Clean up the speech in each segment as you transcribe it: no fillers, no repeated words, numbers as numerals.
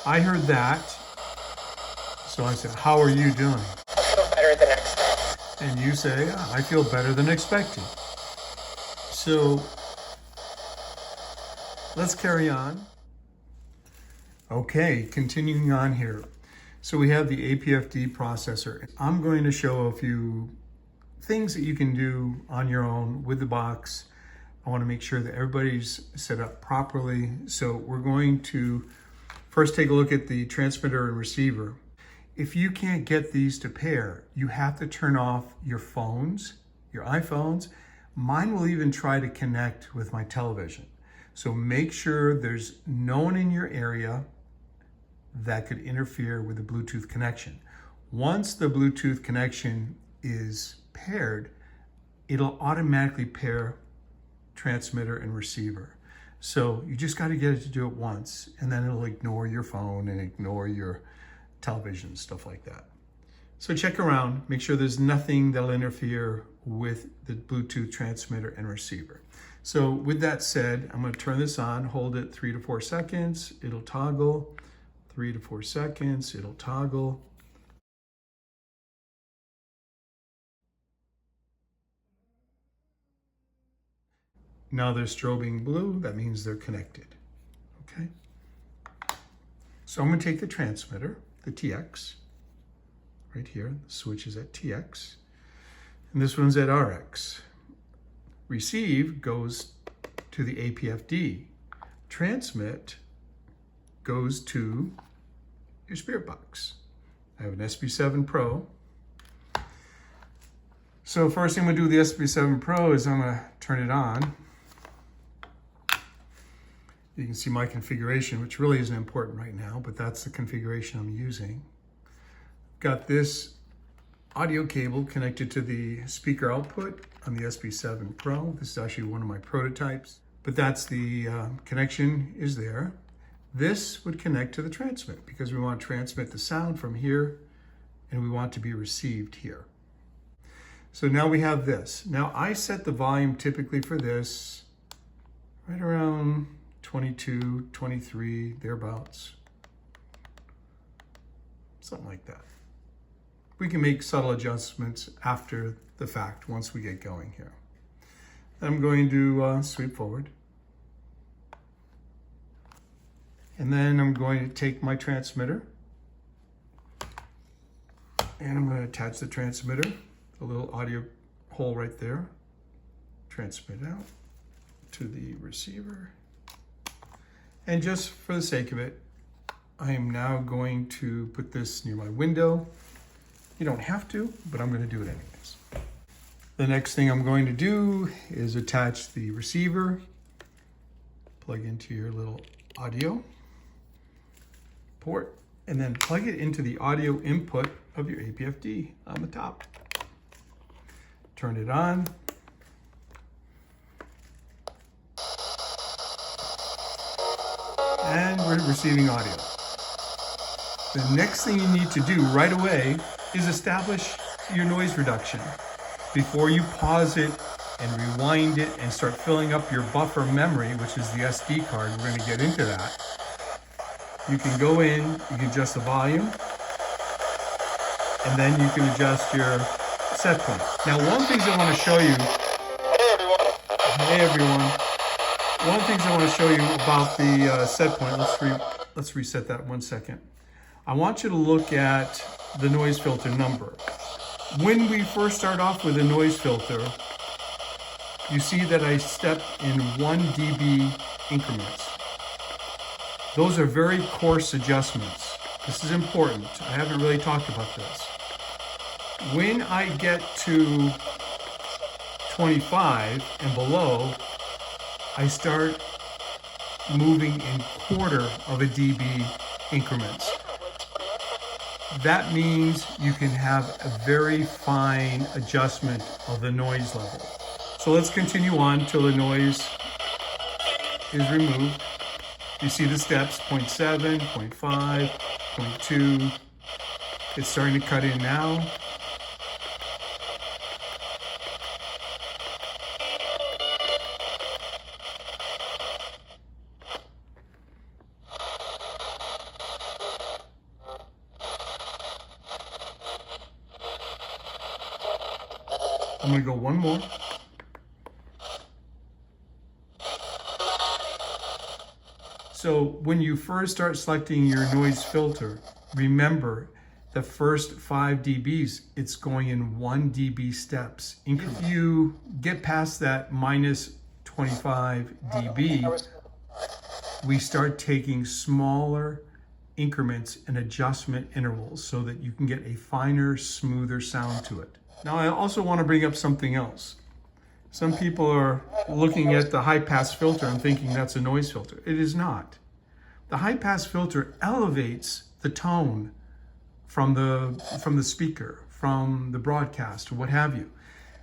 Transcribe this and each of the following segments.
I heard that. So I said, how are you doing? I feel better than expected. And you say, I feel better than expected. So let's carry on. Okay, continuing on here. So we have the APF-D processor. I'm going to show a few things that you can do on your own with the box. I want to make sure that everybody's set up properly. So we're going to first take a look at the transmitter and receiver. If you can't get these to pair, you have to turn off your phones, your iPhones. Mine will even try to connect with my television. So make sure there's no one in your area that could interfere with the Bluetooth connection. Once the Bluetooth connection is paired, it'll automatically pair transmitter and receiver. So you just got to get it to do it once, and then it'll ignore your phone and ignore your television, stuff like that. So check around, make sure there's nothing that'll interfere with the Bluetooth transmitter and receiver. So with that said, I'm going to turn this on, hold it 3 to 4 seconds, it'll toggle, 3 to 4 seconds, it'll toggle. Now they're strobing blue, that means they're connected, okay? So I'm going to take the transmitter, the TX, right here, the switch is at TX, and this one's at RX. Receive goes to the APF-D. Transmit goes to your spirit box. I have an SB7 Pro. So first thing I'm gonna do with the SB7 Pro is I'm gonna turn it on. You can see my configuration, which really isn't important right now, but that's the configuration I'm using. Got this audio cable connected to the speaker output on the SB7 Pro. This is actually one of my prototypes, but that's the connection is there. This would connect to the transmit because we want to transmit the sound from here and we want to be received here. So now we have this. Now I set the volume typically for this right around 22, 23, thereabouts. Something like that. We can make subtle adjustments after the fact once we get going here. I'm going to sweep forward. And then I'm going to take my transmitter and I'm going to attach the transmitter, the little audio hole right there, transmit out to the receiver. And just for the sake of it, I am now going to put this near my window. You don't have to, but I'm going to do it anyways. The next thing I'm going to do is attach the receiver, plug into your little audio port, and then plug it into the audio input of your APF-D on the top. Turn it on. And we're receiving audio. The next thing you need to do right away is establish your noise reduction. Before you pause it and rewind it and start filling up your buffer memory, which is the SD card, we're going to get into that. You can go in, you can adjust the volume, and then you can adjust your set point. Now, one thing I want to show you. Hey everyone. One of the things I want to show you about the set point. Let's reset that 1 second. I want you to look at the noise filter number. When we first start off with a noise filter, you see that I step in 1 dB increments. Those are very coarse adjustments. This is important. I haven't really talked about this. When I get to 25 and below, I start moving in 1/4 of a dB increments. That means you can have a very fine adjustment of the noise level. So let's continue on till the noise is removed. You see the steps, 0.7, 0.5, 0.2. It's starting to cut in now. I'm going to go one more. So when you first start selecting your noise filter, remember the first 5 dBs, it's going in 1 dB steps. If you get past that minus 25 dB, we start taking smaller increments and adjustment intervals so that you can get a finer, smoother sound to it. Now, I also want to bring up something else. Some people are looking at the high pass filter and thinking that's a noise filter. It is not. The high pass filter elevates the tone from the speaker, from the broadcast, or what have you.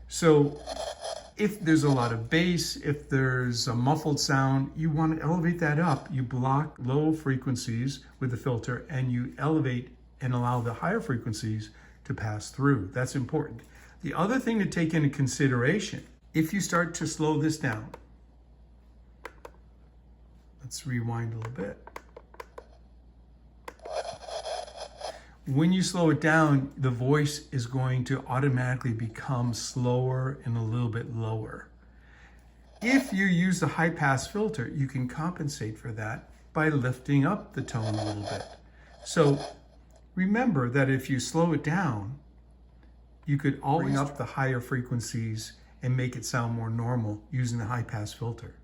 So if there's a lot of bass, if there's a muffled sound, you want to elevate that up. You block low frequencies with the filter and you elevate and allow the higher frequencies to pass through. That's important. The other thing to take into consideration, if you start to slow this down, let's rewind a little bit. When you slow it down, the voice is going to automatically become slower and a little bit lower. If you use the high pass filter, you can compensate for that by lifting up the tone a little bit. So remember that if you slow it down, you could always bring up the higher frequencies and make it sound more normal using the high pass filter.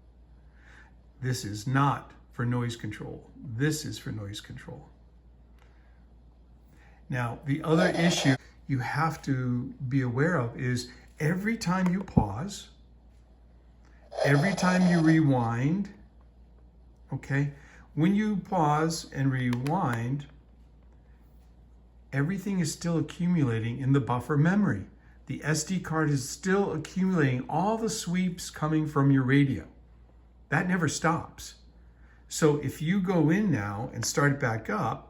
This is not for noise control. This is for noise control. Now, the other issue you have to be aware of is every time you pause, every time you rewind, okay, when you pause and rewind, everything is still accumulating in the buffer memory. The SD card is still accumulating all the sweeps coming from your radio. That never stops. So if you go in now and start it back up,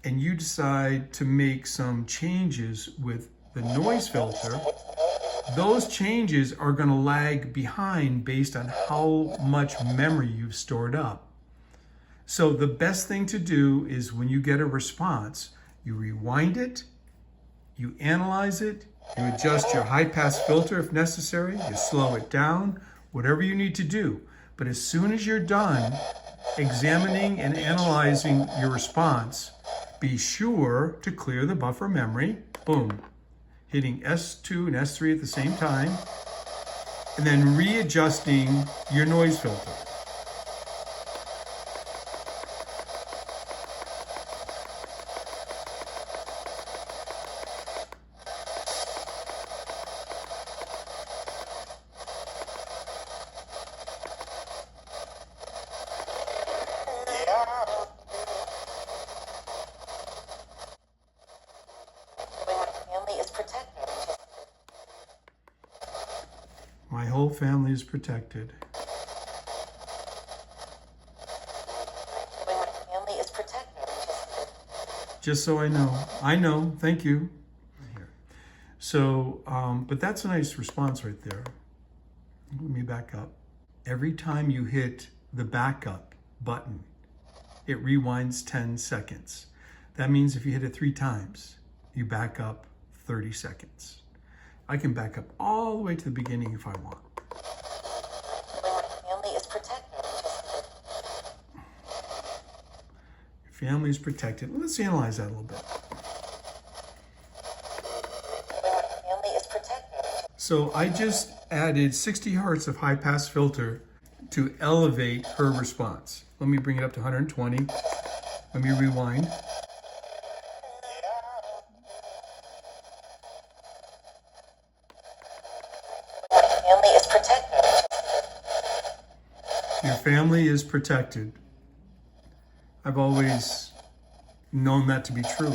and you decide to make some changes with the noise filter, those changes are going to lag behind based on how much memory you've stored up. So the best thing to do is when you get a response, you rewind it, you analyze it, you adjust your high pass filter if necessary, you slow it down, whatever you need to do. But as soon as you're done examining and analyzing your response, be sure to clear the buffer memory, boom, hitting S2 and S3 at the same time, and then readjusting your noise filter. My whole family is protected. My family is protected. Just so I know. I know. Thank you. So, but that's a nice response right there. Let me back up. Every time you hit the backup button, it rewinds 10 seconds. That means if you hit it 3 times, you back up 30 seconds. I can back up all the way to the beginning if I want. My family is protected. Your family is protected. Let's analyze that a little bit. My family is protected. So I just added 60 hertz of high pass filter to elevate her response. Let me bring it up to 120. Let me rewind. Family is protected. Your family is protected. I've always known that to be true.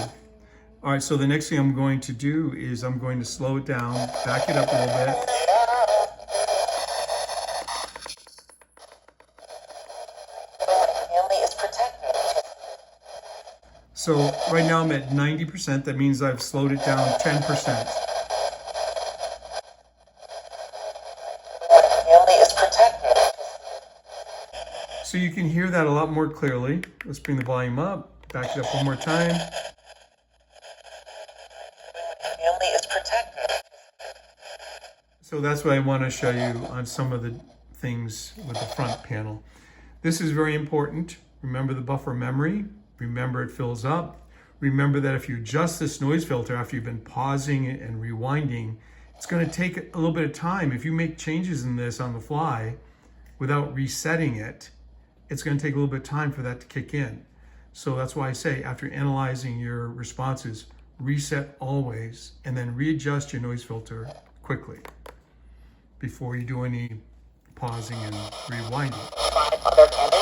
All right, so the next thing I'm going to do is I'm going to slow it down, back it up a little bit. Family is protected. So right now I'm at 90%. That means I've slowed it down 10%. Family is protected. So you can hear that a lot more clearly. Let's bring the volume up, back it up one more time. Family is protected. So that's what I want to show you on some of the things with the front panel. This is very important. Remember the buffer memory. Remember it fills up. Remember that if you adjust this noise filter after you've been pausing it and rewinding, it's going to take a little bit of time. If you make changes in this on the fly without resetting it, it's going to take a little bit of time for that to kick in. So that's why I say after analyzing your responses, reset always and then readjust your noise filter quickly before you do any pausing and rewinding. 5 other